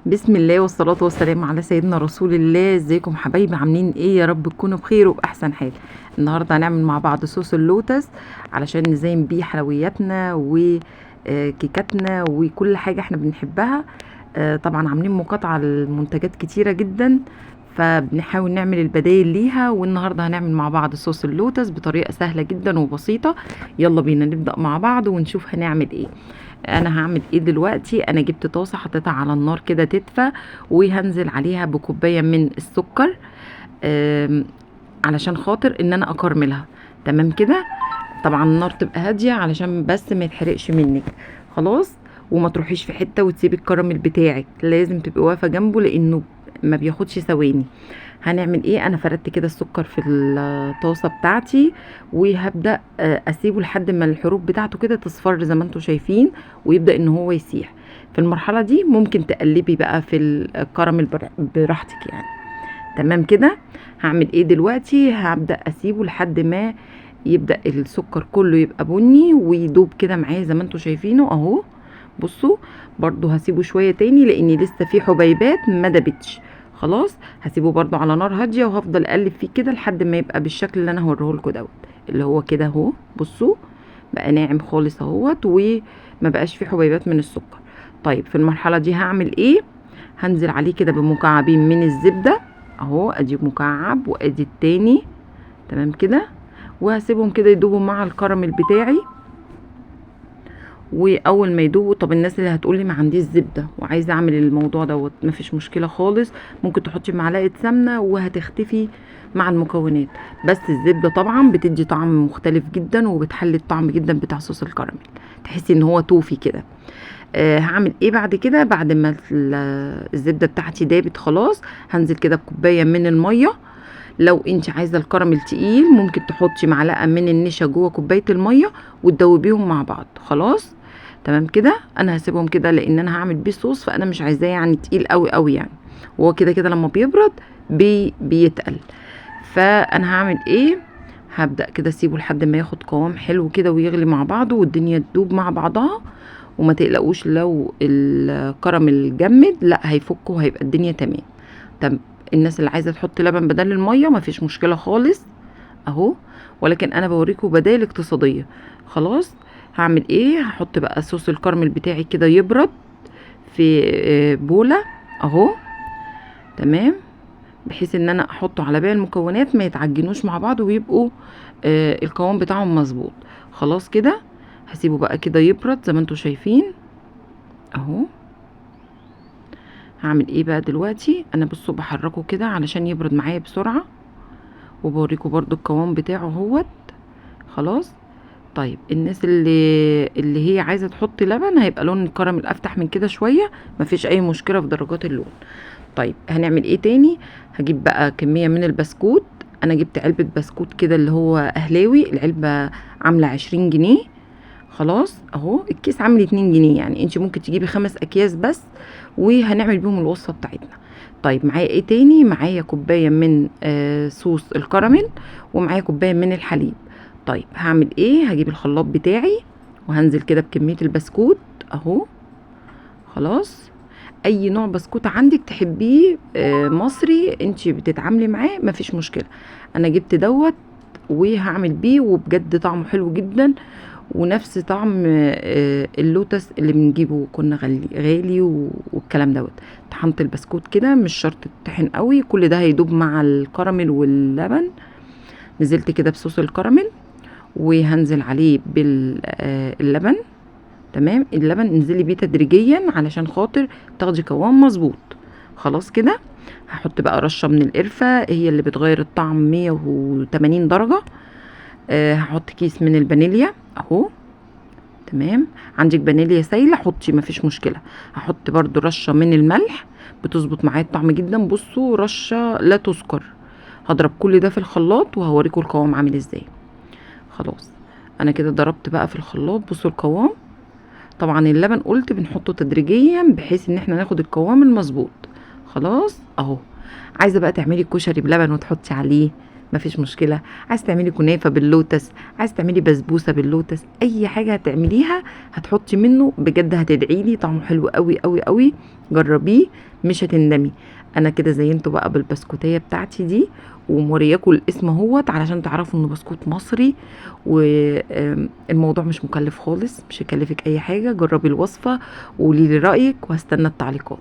بسم الله والصلاة والسلام على سيدنا رسول الله. ازيكم حبايبي؟ عاملين ايه؟ يا رب تكونوا بخير وبأحسن حال. النهاردة هنعمل مع بعض صوص اللوتس علشان نزين بيه حلوياتنا وكيكاتنا وكل حاجة احنا بنحبها. طبعا عاملين مقاطعة لمنتجات كتيرة جدا، فبنحاول نعمل البدايل ليها. والنهاردة هنعمل مع بعض صوص اللوتس بطريقة سهلة جدا وبسيطة. يلا بينا نبدأ مع بعض ونشوف هنعمل ايه. انا هعمل ايه دلوقتي؟ انا جبت طاسه حطيتها على النار كده تدفى، وهنزل عليها بكوبايه من السكر علشان خاطر ان انا اكرملها. تمام كده. طبعا النار تبقى هاديه علشان بس ما يتحرقش منك. خلاص. وما تروحيش في حته وتسيبي الكراميل بتاعك، لازم تبقي واقفه جنبه لانه ما بياخدش ثواني. هنعمل ايه؟ انا فردت كده السكر في الطاسه بتاعتي، وهبدا اسيبه لحد ما الحروف بتاعته كده تصفر زي ما انتم شايفين، ويبدا ان هو يسيح. في المرحله دي ممكن تقلبي بقى في الكراميل براحتك يعني. تمام كده. هعمل ايه دلوقتي؟ هبدا اسيبه لحد ما يبدا السكر كله يبقى بني ويدوب كده معايا زي ما انتم شايفينه اهو. بصوا، برضو هسيبه شويه تاني لان لسه في حبيبات ما دابتش. خلاص. هسيبه برضو على نار هاديه وهفضل اقلب فيه كده لحد ما يبقى بالشكل اللي انا هوريه لكم دوت، اللي هو كده اهو. بصوا، بقى ناعم خالص اهوت وما بقاش فيه حبيبات من السكر. طيب في المرحله دي هعمل ايه؟ هنزل عليه كده بمكعبين من الزبده اهو، ادي مكعب وادي التاني. تمام كده. وهسيبهم كده يدوبوا مع الكراميل بتاعي. واول ما يدوبوا، طب الناس اللي هتقولي ما عنديش زبده وعايزه اعمل الموضوع دوت، مفيش مشكله خالص. ممكن تحطي معلقه سمنه وهتختفي مع المكونات. بس الزبده طبعا بتدي طعم مختلف جدا وبتحلي الطعم جدا بتاع صوص الكراميل، تحسي ان هو توفي كده. هعمل ايه بعد كده؟ بعد ما الزبده بتاعتي دابت خلاص، هنزل كده بكوبايه من الميه. لو انت عايزه الكراميل تقيل ممكن تحطي معلقه من النشا جوه كوبايه الميه وتدوبيهم مع بعض. خلاص. تمام كده. انا هسيبهم كده لان انا هعمل بيه صوص، فانا مش عايزاه يعني تقيل قوي قوي يعني. وهو كده كده لما بيبرد بيتقل. فانا هعمل ايه؟ هبدا كده اسيبه لحد ما ياخد قوام حلو كده ويغلي مع بعضه والدنيا تدوب مع بعضها. وما تقلقوش لو الكراميل جمد، لا هيفك وهيبقى الدنيا تمام. طب الناس اللي عايزه تحط لبن بدل الميه مفيش مشكله خالص اهو، ولكن انا بوريكم بدائل اقتصاديه. خلاص. هعمل ايه؟ هحط بقى صوص الكراميل بتاعي كده يبرد في بوله اهو. تمام. بحيث ان انا احطه على باقي المكونات ما يتعجنوش مع بعض ويبقوا القوام بتاعهم مظبوط. خلاص كده. هسيبه بقى كده يبرد زي ما انتم شايفين اهو. هعمل ايه بقى دلوقتي؟ انا بصوا بحركه كده علشان يبرد معايا بسرعه، وبوريكم برضو القوام بتاعه اهوت. خلاص. طيب الناس اللي هي عايزه تحط لبن هيبقى لون الكراميل افتح من كده شويه، مفيش اي مشكله في درجات اللون. طيب هنعمل ايه تاني؟ هجيب بقى كميه من البسكوت. انا جبت علبه بسكوت كده اللي هو اهلاوي، العلبه عامله 20 جنيه. خلاص اهو. الكيس عامل 2 جنيه، يعني انت ممكن تجيبي 5 اكياس بس، وهنعمل بيهم الوصفه بتاعتنا. طيب معايا ايه تاني؟ معايا كوبايه من صوص الكراميل، ومعايا كوبايه من الحليب. طيب هعمل ايه؟ هجيب الخلاط بتاعي وهنزل كده بكميه البسكوت اهو. خلاص. اي نوع بسكوت عندك تحبيه مصري انت بتتعاملي معاه مفيش مشكله. انا جبت دوت وهعمل بيه، وبجد طعمه حلو جدا ونفس طعم اللوتس اللي بنجيبه كنا غالي والكلام دوت. طحنت البسكوت كده، مش شرط تطحن قوي، كل ده هيدوب مع الكراميل واللبن. نزلت كده بصوص الكراميل وهنزل عليه باللبن. تمام. اللبن انزلي بيه تدريجيا علشان خاطر تاخدي قوام مظبوط. خلاص كده. هحط بقى رشه من القرفه، هي اللي بتغير الطعم 180 درجه. هحط كيس من الفانيليا اهو. تمام. عندك فانيليا سايله حطي مفيش مشكله. هحط برضو رشه من الملح، بتظبط معايا الطعم جدا. بصوا، رشه لا تذكر. هضرب كل ده في الخلاط وهوريكم القوام عامل ازاي. خلاص. انا كده ضربت بقى في الخلاط. بصوا القوام. طبعا اللبن قلت بنحطه تدريجيا بحيث ان احنا ناخد القوام المظبوط. خلاص اهو. عايزه بقى تعملي الكشري بلبن وتحطي عليه مفيش مشكلة. عايز تعملي كنافة باللوتس، عايز تعملي بسبوسة باللوتس، اي حاجة هتعمليها هتحطي منه بجد هتدعيلي، طعمه حلو قوي قوي قوي. جربيه مش هتندمي. انا كده زينته بقى بالبسكوتية بتاعتي دي، ومورياكم الاسم اهوت علشان تعرفوا انه بسكوت مصري. والموضوع مش مكلف خالص، مش هيكلفك اي حاجة. جربي الوصفة وقولي لي رأيك، وهستنى التعليقات.